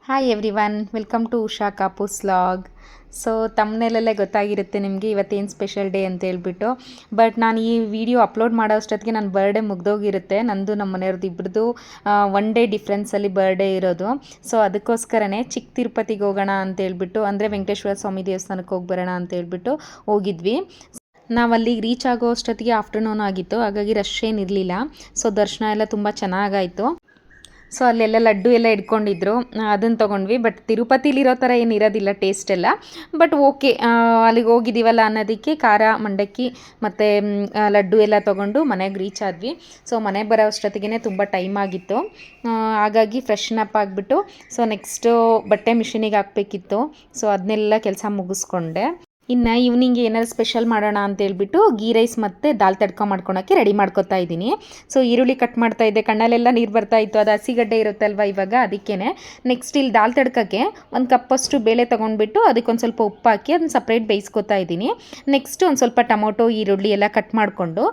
Hi everyone, welcome to Usha ಕಾಪೂಸ್ vlog. So ತಮ್ಮನೇಲಲ್ಲೇ ಗೊತ್ತಾಗಿರುತ್ತೆ ನಿಮಗೆ ಇವತ್ತೇನು ಸ್ಪೆಷಲ್ ಡೇ ಅಂತ ಹೇಳ್ಬಿಟ್ಟು. ಬಟ್ ನಾನು ಈ ವಿಡಿಯೋ ಅಪ್ಲೋಡ್ ಮಾಡೋ ಅಷ್ಟೊತ್ತಿಗೆ ನನ್ನ ಬರ್ಡೇ ಮುಗ್ದೋಗಿರುತ್ತೆ. ನಂದು ನಮ್ಮ ಮನೆಯವ್ರದ್ದು ಇಬ್ಬರದು 1 ಡೇ ಡಿಫ್ರೆನ್ಸಲ್ಲಿ ಬರ್ಡೇ ಇರೋದು. ಸೊ ಅದಕ್ಕೋಸ್ಕರನೇ ಚಿಕ್ಕ ತಿರುಪತಿಗೆ ಹೋಗೋಣ ಅಂತ ಹೇಳ್ಬಿಟ್ಟು, ಅಂದರೆ ವೆಂಕಟೇಶ್ವರ ಸ್ವಾಮಿ ದೇವಸ್ಥಾನಕ್ಕೆ ಹೋಗಿ ಬರೋಣ ಅಂತ ಹೇಳ್ಬಿಟ್ಟು ಹೋಗಿದ್ವಿ. ನಾವು ಅಲ್ಲಿಗೆ ರೀಚ್ ಆಗೋ ಅಷ್ಟೊತ್ತಿಗೆ ಆಫ್ಟರ್ನೂನ್ ಆಗಿತ್ತು, ಹಾಗಾಗಿ ರಶ್ ಏನಿರಲಿಲ್ಲ. ಸೊ ದರ್ಶನ ಎಲ್ಲ ತುಂಬ ಚೆನ್ನಾಗಾಯಿತು. ಸೊ ಅಲ್ಲೆಲ್ಲ ಲಡ್ಡು ಎಲ್ಲ ಇಟ್ಕೊಂಡಿದ್ರು, ಅದನ್ನು ತೊಗೊಂಡ್ವಿ. ಬಟ್ ತಿರುಪತಿಲಿರೋ ಥರ ಏನು ಇರೋದಿಲ್ಲ ಟೇಸ್ಟ್ ಎಲ್ಲ. ಬಟ್ ಓಕೆ, ಅಲ್ಲಿಗೆ ಹೋಗಿದ್ದೀವಲ್ಲ ಅನ್ನೋದಕ್ಕೆ ಖಾರ ಮಂಡಕ್ಕಿ ಮತ್ತು ಲಡ್ಡು ಎಲ್ಲ ತೊಗೊಂಡು ಮನೆಗೆ ರೀಚ್ ಆದ್ವಿ. ಸೊ ಮನೆಗೆ ಬರೋ ಅಷ್ಟೊತ್ತಿಗೆ ತುಂಬ ಟೈಮ್ ಆಗಿತ್ತು. ಹಾಗಾಗಿ ಫ್ರೆಶ್ನಪ್ ಆಗಿಬಿಟ್ಟು ಸೊ ನೆಕ್ಸ್ಟು ಬಟ್ಟೆ ಮಿಷಿನಿಗೆ ಹಾಕಬೇಕಿತ್ತು. ಸೊ ಅದನ್ನೆಲ್ಲ ಕೆಲಸ ಮುಗಿಸ್ಕೊಂಡೆ. ಇನ್ನು ಈವ್ನಿಂಗ್ ಏನಾದ್ರು ಸ್ಪೆಷಲ್ ಮಾಡೋಣ ಅಂತ ಹೇಳ್ಬಿಟ್ಟು ಗೀ ರೈಸ್ ಮತ್ತು ದಾಲ್ ತಡ್ಕ ಮಾಡ್ಕೊಳಕ್ಕೆ ರೆಡಿ ಮಾಡ್ಕೊತಾ ಇದ್ದೀನಿ. ಸೊ ಈರುಳ್ಳಿ ಕಟ್ ಮಾಡ್ತಾ ಇದ್ದೆ, ಕಣ್ಣಲ್ಲೆಲ್ಲ ನೀರು ಬರ್ತಾ ಇತ್ತು. ಅದು ಹಸಿಗಡ್ಡೆ ಇರುತ್ತಲ್ವ ಇವಾಗ, ಅದಕ್ಕೇ. ನೆಕ್ಸ್ಟ್ ಇಲ್ಲಿ ದಾಲ್ ತಡ್ಕಕ್ಕೆ 1 ಕಪ್ಪಷ್ಟು ಬೇಳೆ ತೊಗೊಂಡ್ಬಿಟ್ಟು ಅದಕ್ಕೊಂದು ಸ್ವಲ್ಪ ಉಪ್ಪು ಹಾಕಿ ಅದನ್ನ ಸಪ್ರೇಟ್ ಬೇಯಿಸ್ಕೊತಾ ಇದ್ದೀನಿ. ನೆಕ್ಸ್ಟ್ ಒಂದು ಸ್ವಲ್ಪ ಟೊಮೊಟೊ ಈರುಳ್ಳಿ ಎಲ್ಲ ಕಟ್ ಮಾಡಿಕೊಂಡು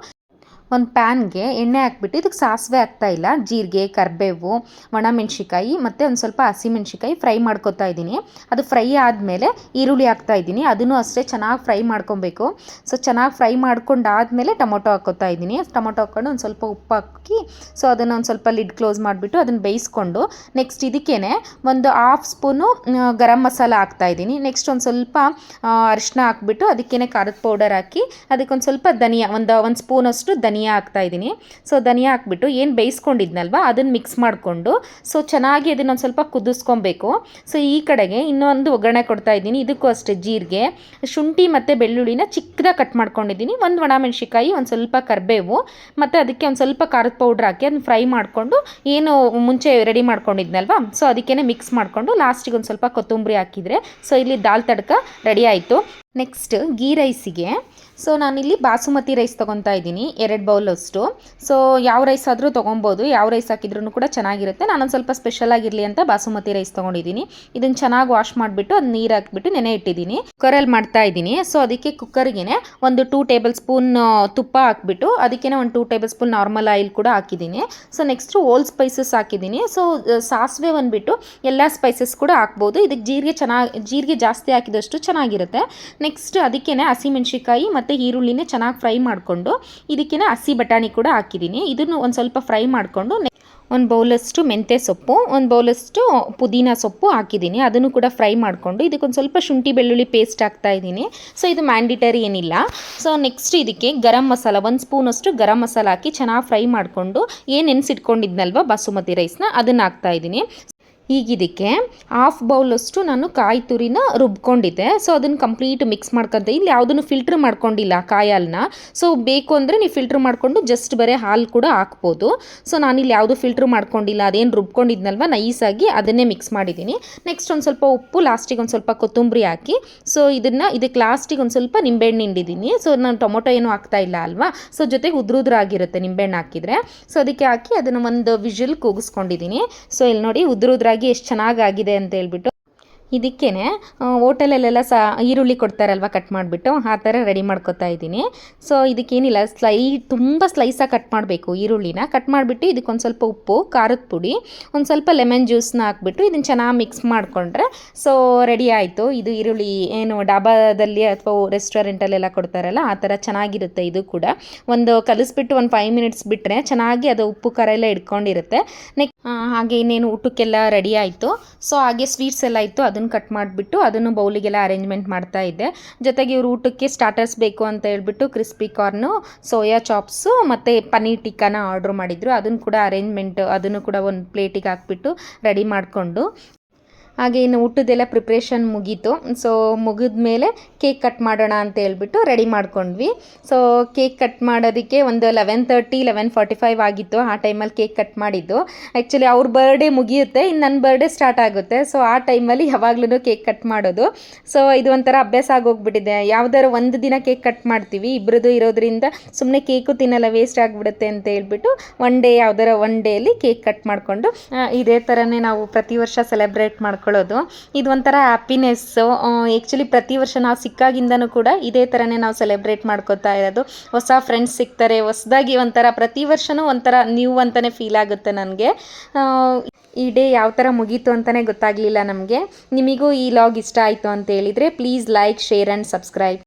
ಒಂದು ಪ್ಯಾನ್ಗೆ ಎಣ್ಣೆ ಹಾಕ್ಬಿಟ್ಟು ಇದಕ್ಕೆ ಸಾಸಿವೆ ಹಾಕ್ತಾಯಿಲ್ಲ, ಜೀರಿಗೆ, ಕರಿಬೇವು, ಒಣಮೆಣ್ಸಿಕಾಯಿ ಮತ್ತು ಒಂದು ಸ್ವಲ್ಪ ಹಸಿಮೆಣ್ಸಿಕಾಯಿ ಫ್ರೈ ಮಾಡ್ಕೊತಾ ಇದ್ದೀನಿ. ಅದು ಫ್ರೈ ಆದಮೇಲೆ ಈರುಳ್ಳಿ ಹಾಕ್ತಾಯಿದ್ದೀನಿ, ಅದನ್ನು ಅಷ್ಟೇ ಚೆನ್ನಾಗಿ ಫ್ರೈ ಮಾಡ್ಕೊಬೇಕು. ಸೊ ಚೆನ್ನಾಗಿ ಫ್ರೈ ಮಾಡ್ಕೊಂಡಾದಮೇಲೆ ಟೊಮೊಟೊ ಹಾಕ್ಕೊತಾ ಇದ್ದೀನಿ. ಟೊಮೊಟೊ ಹಾಕ್ಕೊಂಡು ಒಂದು ಸ್ವಲ್ಪ ಉಪ್ಪು ಹಾಕಿ ಸೊ ಅದನ್ನು ಒಂದು ಸ್ವಲ್ಪ ಲಿಡ್ ಕ್ಲೋಸ್ ಮಾಡಿಬಿಟ್ಟು ಅದನ್ನು ಬೇಯಿಸ್ಕೊಂಡು ನೆಕ್ಸ್ಟ್ ಇದಕ್ಕೇ ಒಂದು 1/2 ಸ್ಪೂನು ಗರಂ ಮಸಾಲ ಹಾಕ್ತಾಯಿದ್ದೀನಿ. ನೆಕ್ಸ್ಟ್ ಒಂದು ಸ್ವಲ್ಪ ಅರಿಶಿನ ಹಾಕ್ಬಿಟ್ಟು ಅದಕ್ಕೇ ಖಾರದ ಪೌಡರ್ ಹಾಕಿ ಅದಕ್ಕೊಂದು ಸ್ವಲ್ಪ ಧನಿಯಾ, ಒಂದು ಸ್ಪೂನಷ್ಟು ಧನಿಯಾ ಹಾಕ್ತಾಯಿದ್ದೀನಿ. ಸೊ ಧನಿಯಾ ಹಾಕ್ಬಿಟ್ಟು ಏನು ಬೇಯಿಸ್ಕೊಂಡಿದ್ನಲ್ವ ಅದನ್ನು ಮಿಕ್ಸ್ ಮಾಡಿಕೊಂಡು ಸೊ ಚೆನ್ನಾಗಿ ಅದನ್ನೊಂದು ಸ್ವಲ್ಪ ಕುದಿಸ್ಕೊಬೇಕು. ಸೊ ಈ ಕಡೆಗೆ ಇನ್ನೊಂದು ಒಗ್ಗರಣೆ ಕೊಡ್ತಾ ಇದ್ದೀನಿ. ಇದಕ್ಕೂ ಅಷ್ಟೇ ಜೀರಿಗೆ, ಶುಂಠಿ ಮತ್ತು ಬೆಳ್ಳುಳ್ಳಿನ ಚಿಕ್ಕದಾಗಿ ಕಟ್ ಮಾಡ್ಕೊಂಡಿದ್ದೀನಿ, ಒಂದು ಒಣಮೆಣ್ಸಿಕಾಯಿ, ಒಂದು ಸ್ವಲ್ಪ ಕರಿಬೇವು ಮತ್ತು ಅದಕ್ಕೆ ಒಂದು ಸ್ವಲ್ಪ ಖಾರದ ಪೌಡ್ರ್ ಹಾಕಿ ಅದನ್ನ ಫ್ರೈ ಮಾಡಿಕೊಂಡು ಏನು ಮುಂಚೆ ರೆಡಿ ಮಾಡ್ಕೊಂಡಿದ್ನಲ್ವ ಸೊ ಅದಕ್ಕೇ ಮಿಕ್ಸ್ ಮಾಡಿಕೊಂಡು ಲಾಸ್ಟಿಗೆ ಒಂದು ಸ್ವಲ್ಪ ಕೊತ್ತಂಬರಿ ಹಾಕಿದರೆ ಸೊ ಇಲ್ಲಿ ದಾಲ್ ತಡ್ಕ ರೆಡಿ ಆಯಿತು. ನೆಕ್ಸ್ಟ್ ಗೀ ರೈಸಿಗೆ ಸೊ ನಾನಿಲ್ಲಿ ಬಾಸುಮತಿ ರೈಸ್ ತೊಗೊತಾ ಇದ್ದೀನಿ, 2 ಬೌಲಷ್ಟು. ಸೊ ಯಾವ ರೈಸ್ ಆದರೂ ತೊಗೊಬೋದು, ಯಾವ ರೈಸ್ ಹಾಕಿದ್ರೂ ಕೂಡ ಚೆನ್ನಾಗಿರುತ್ತೆ. ನಾನೊಂದು ಸ್ವಲ್ಪ ಸ್ಪೆಷಲ್ ಆಗಿರಲಿ ಅಂತ ಬಾಸುಮತಿ ರೈಸ್ ತೊಗೊಂಡಿದ್ದೀನಿ. ಇದನ್ನು ಚೆನ್ನಾಗಿ ವಾಶ್ ಮಾಡಿಬಿಟ್ಟು ಅದು ನೀರು ಹಾಕಿಬಿಟ್ಟು ನೆನೆ ಇಟ್ಟಿದ್ದೀನಿ. ಕುಕ್ಕರಲ್ಲಿ ಮಾಡ್ತಾ ಇದ್ದೀನಿ. ಸೊ ಅದಕ್ಕೆ ಕುಕ್ಕರ್ಗೆ ಒಂದು 2 ಟೇಬಲ್ ಸ್ಪೂನ್ ತುಪ್ಪ ಹಾಕ್ಬಿಟ್ಟು ಅದಕ್ಕೇ ಒಂದು 2 ಟೇಬಲ್ ಸ್ಪೂನ್ ನಾರ್ಮಲ್ ಆಯಿಲ್ ಕೂಡ ಹಾಕಿದ್ದೀನಿ. ಸೊ ನೆಕ್ಸ್ಟು ಹೋಲ್ ಸ್ಪೈಸಸ್ ಹಾಕಿದ್ದೀನಿ. ಸೊ ಸಾಸಿವೆ ಬಂದುಬಿಟ್ಟು ಎಲ್ಲ ಸ್ಪೈಸಸ್ ಕೂಡ ಹಾಕ್ಬೋದು. ಇದಕ್ಕೆ ಜೀರಿಗೆ ಜಾಸ್ತಿ ಹಾಕಿದಷ್ಟು ಚೆನ್ನಾಗಿರುತ್ತೆ. ನೆಕ್ಸ್ಟ್ ಅದಕ್ಕೇ ಹಸಿಮೆಣ್ಸಿಕಾಯಿ ಮತ್ತು ಈರುಳ್ಳಿನೇ ಚೆನ್ನಾಗಿ ಫ್ರೈ ಮಾಡಿಕೊಂಡು ಇದಕ್ಕೇ ಹಸಿ ಬಟಾಣಿ ಕೂಡ ಹಾಕಿದ್ದೀನಿ. ಇದನ್ನು ಒಂದು ಸ್ವಲ್ಪ ಫ್ರೈ ಮಾಡಿಕೊಂಡು ಒಂದು ಬೌಲಷ್ಟು ಮೆಂತ್ಯ ಸೊಪ್ಪು, ಒಂದು ಬೌಲಷ್ಟು ಪುದೀನ ಸೊಪ್ಪು ಹಾಕಿದ್ದೀನಿ. ಅದನ್ನು ಕೂಡ ಫ್ರೈ ಮಾಡಿಕೊಂಡು ಇದಕ್ಕೊಂದು ಸ್ವಲ್ಪ ಶುಂಠಿ ಬೆಳ್ಳುಳ್ಳಿ ಪೇಸ್ಟ್ ಹಾಕ್ತಾಯಿದ್ದೀನಿ. ಸೊ ಇದು ಮ್ಯಾಂಡಿಟರಿ ಏನಿಲ್ಲ. ಸೊ ನೆಕ್ಸ್ಟ್ ಇದಕ್ಕೆ ಗರಂ ಮಸಾಲ 1 ಸ್ಪೂನಷ್ಟು ಗರಂ ಮಸಾಲ ಹಾಕಿ ಚೆನ್ನಾಗಿ ಫ್ರೈ ಮಾಡಿಕೊಂಡು ಏನು ನೆನೆಸಿಟ್ಕೊಂಡಿದ್ನಲ್ವ ಬಾಸುಮತಿ ರೈಸ್ನ ಅದನ್ನು ಹಾಕ್ತಾಯಿದ್ದೀನಿ. ಈಗ ಇದಕ್ಕೆ 1/2 ಬೌಲಷ್ಟು ನಾನು ಕಾಯಿ ತುರಿನ ರುಬ್ಕೊಂಡಿದ್ದೆ. ಸೊ ಅದನ್ನು ಕಂಪ್ಲೀಟ್ ಮಿಕ್ಸ್ ಮಾಡ್ಕೊತ, ಇಲ್ಲಿ ಯಾವುದನ್ನು ಫಿಲ್ಟ್ರ್ ಮಾಡ್ಕೊಂಡಿಲ್ಲ ಕಾಯಿ ಹಾಲನ್ನ. ಸೊ ಬೇಕು ಅಂದರೆ ನೀವು ಫಿಲ್ಟ್ರ್ ಮಾಡಿಕೊಂಡು ಜಸ್ಟ್ ಬರೀ ಹಾಲು ಕೂಡ ಹಾಕ್ಬೋದು. ಸೊ ನಾನಿಲ್ಲಿ ಯಾವುದು ಫಿಲ್ಟ್ರ್ ಮಾಡ್ಕೊಂಡಿಲ್ಲ, ಅದೇನು ರುಬ್ಕೊಂಡಿದ್ನಲ್ವ ನೈಸಾಗಿ ಅದನ್ನೇ ಮಿಕ್ಸ್ ಮಾಡಿದ್ದೀನಿ. ನೆಕ್ಸ್ಟ್ ಒಂದು ಸ್ವಲ್ಪ ಉಪ್ಪು, ಲಾಸ್ಟಿಗೆ ಒಂದು ಸ್ವಲ್ಪ ಕೊತ್ತಂಬರಿ ಹಾಕಿ ಸೊ ಇದಕ್ಕೆ ಲಾಸ್ಟಿಗೆ ಒಂದು ಸ್ವಲ್ಪ ನಿಂಬೆಹಣ್ಣು ಹಿಂಡಿದ್ದೀನಿ. ಸೊ ನಾನು ಟೊಮೊಟೊ ಏನೂ ಹಾಕ್ತಾ ಇಲ್ಲ ಅಲ್ವಾ, ಸೊ ಜೊತೆಗೆ ಉದ್ರುದ್ರಾಗಿರುತ್ತೆ ನಿಂಬೆಹಣ್ಣು ಹಾಕಿದರೆ. ಸೊ ಅದಕ್ಕೆ ಹಾಕಿ ಅದನ್ನು ಒಂದು ವಿಷಲ್ ಕೂಗಿಸ್ಕೊಂಡಿದ್ದೀನಿ. ಸೊ ಇಲ್ಲಿ ನೋಡಿ ಉದ್ರುದ್ರಾಗಿ ಎಷ್ಟು ಚೆನ್ನಾಗಾಗಿದೆ ಅಂತ ಹೇಳ್ಬಿಟ್ಟು. ಇದಕ್ಕೇ ಹೋಟೆಲಲ್ಲೆಲ್ಲ ಈರುಳ್ಳಿ ಕೊಡ್ತಾರಲ್ವ ಕಟ್ ಮಾಡಿಬಿಟ್ಟು, ಆ ಥರ ರೆಡಿ ಮಾಡ್ಕೊತಾ ಇದ್ದೀನಿ. ಸೊ ಇದಕ್ಕೇನಿಲ್ಲ, ತುಂಬ ಸ್ಲೈಸಾಗಿ ಕಟ್ ಮಾಡಬೇಕು ಈರುಳ್ಳಿನ. ಕಟ್ ಮಾಡಿಬಿಟ್ಟು ಇದಕ್ಕೊಂದು ಸ್ವಲ್ಪ ಉಪ್ಪು, ಖಾರದ ಪುಡಿ, ಒಂದು ಸ್ವಲ್ಪ ಲೆಮನ್ ಜ್ಯೂಸನ್ನ ಹಾಕ್ಬಿಟ್ಟು ಇದನ್ನು ಚೆನ್ನಾಗಿ ಮಿಕ್ಸ್ ಮಾಡಿಕೊಂಡ್ರೆ ಸೊ ರೆಡಿ ಆಯಿತು. ಇದು ಈರುಳ್ಳಿ ಏನು ಡಾಬಾದಲ್ಲಿ ಅಥವಾ ರೆಸ್ಟೋರೆಂಟಲ್ಲೆಲ್ಲ ಕೊಡ್ತಾರಲ್ಲ ಆ ಥರ ಚೆನ್ನಾಗಿರುತ್ತೆ. ಇದು ಕೂಡ ಒಂದು ಕಲಿಸ್ಬಿಟ್ಟು ಒಂದು 5 ಮಿನಿಟ್ಸ್ ಬಿಟ್ಟರೆ ಚೆನ್ನಾಗಿ ಅದು ಉಪ್ಪು ಖಾರ ಎಲ್ಲ ಇಟ್ಕೊಂಡಿರುತ್ತೆ. ಹಾಗೆ ಇನ್ನೇನು ಊಟಕ್ಕೆಲ್ಲ ರೆಡಿ ಆಯಿತು. ಸೊ ಹಾಗೆ ಸ್ವೀಟ್ಸ್ ಎಲ್ಲ ಇತ್ತು, ಅದನ್ನು ಕಟ್ ಮಾಡಿಬಿಟ್ಟು ಅದನ್ನು ಬೌಲಿಗೆಲ್ಲ ಅರೇಂಜ್ಮೆಂಟ್ ಮಾಡ್ತಾ ಇದ್ದೆ. ಜೊತೆಗೆ ಇವರು ಊಟಕ್ಕೆ ಸ್ಟಾರ್ಟರ್ಸ್ ಬೇಕು ಅಂತ ಹೇಳ್ಬಿಟ್ಟು ಕ್ರಿಸ್ಪಿ ಕಾರ್ನು, ಸೋಯಾ ಚಾಪ್ಸು ಮತ್ತು ಪನ್ನೀರ್ ಟಿಕ್ಕಾನ ಆರ್ಡ್ರ್ ಮಾಡಿದರು. ಅದನ್ನು ಕೂಡ ಅದನ್ನು ಕೂಡ ಒಂದು ಪ್ಲೇಟಿಗೆ ಹಾಕ್ಬಿಟ್ಟು ರೆಡಿ ಮಾಡಿಕೊಂಡು ಹಾಗೆ ಇನ್ನು ಊಟದೆಲ್ಲ ಪ್ರಿಪ್ರೇಷನ್ ಮುಗೀತು. ಸೊ ಮುಗಿದ ಮೇಲೆ ಕೇಕ್ ಕಟ್ ಮಾಡೋಣ ಅಂತ ಹೇಳ್ಬಿಟ್ಟು ರೆಡಿ ಮಾಡ್ಕೊಂಡ್ವಿ. ಸೊ ಕೇಕ್ ಕಟ್ ಮಾಡೋದಕ್ಕೆ ಒಂದು 11:30 11:45 ಆಗಿತ್ತು. ಆ ಟೈಮಲ್ಲಿ ಕೇಕ್ ಕಟ್ ಮಾಡಿದ್ದು. ಆ್ಯಕ್ಚುಲಿ ಅವ್ರ ಬರ್ಡೇ ಮುಗಿಯುತ್ತೆ, ಇನ್ನು ನನ್ನ ಬರ್ಡೇ ಸ್ಟಾರ್ಟ್ ಆಗುತ್ತೆ. ಸೊ ಆ ಟೈಮಲ್ಲಿ ಯಾವಾಗಲೂ ಕೇಕ್ ಕಟ್ ಮಾಡೋದು. ಸೊ ಇದು ಒಂಥರ ಅಭ್ಯಾಸ ಆಗೋಗ್ಬಿಟ್ಟಿದೆ. ಯಾವುದಾದ್ರು ಒಂದು ದಿನ ಕೇಕ್ ಕಟ್ ಮಾಡ್ತೀವಿ, ಇಬ್ಬರದು ಇರೋದ್ರಿಂದ ಸುಮ್ಮನೆ ಕೇಕು ತಿನ್ನಲ್ಲ, ವೇಸ್ಟ್ ಆಗಿಬಿಡುತ್ತೆ ಅಂತ ಹೇಳ್ಬಿಟ್ಟು ಒನ್ ಡೇಯಲ್ಲಿ ಕೇಕ್ ಕಟ್ ಮಾಡಿಕೊಂಡು ಇದೇ ಥರನೇ ನಾವು ಪ್ರತಿ ವರ್ಷ ಸೆಲೆಬ್ರೇಟ್ ಮಾಡ್ಕೊಂಡು ಮಾಡ್ಕೊಳ್ಳೋದು. ಇದು ಒಂಥರ ಹ್ಯಾಪಿನೆಸ್ಸು. ಆ್ಯಕ್ಚುಲಿ ಪ್ರತಿ ವರ್ಷ ನಾವು ಸಿಕ್ಕಾಗಿಂದನೂ ಕೂಡ ಇದೇ ಥರನೇ ನಾವು ಸೆಲೆಬ್ರೇಟ್ ಮಾಡ್ಕೋತಾ ಇರೋದು. ಹೊಸ ಫ್ರೆಂಡ್ಸ್ ಸಿಗ್ತಾರೆ, ಹೊಸದಾಗಿ ಒಂಥರ ಪ್ರತಿ ವರ್ಷವೂ ಒಂಥರ ನ್ಯೂ ಅಂತಲೇ ಫೀಲ್ ಆಗುತ್ತೆ ನನಗೆ. ಈ ಡೇ ಯಾವ ಥರ ಮುಗೀತು ಅಂತಲೇ ಗೊತ್ತಾಗಲಿಲ್ಲ ನಮಗೆ. ನಿಮಗೂ ಈ ಲಾಗ್ ಇಷ್ಟ ಆಯಿತು ಅಂತ ಹೇಳಿದರೆ please like, share and subscribe.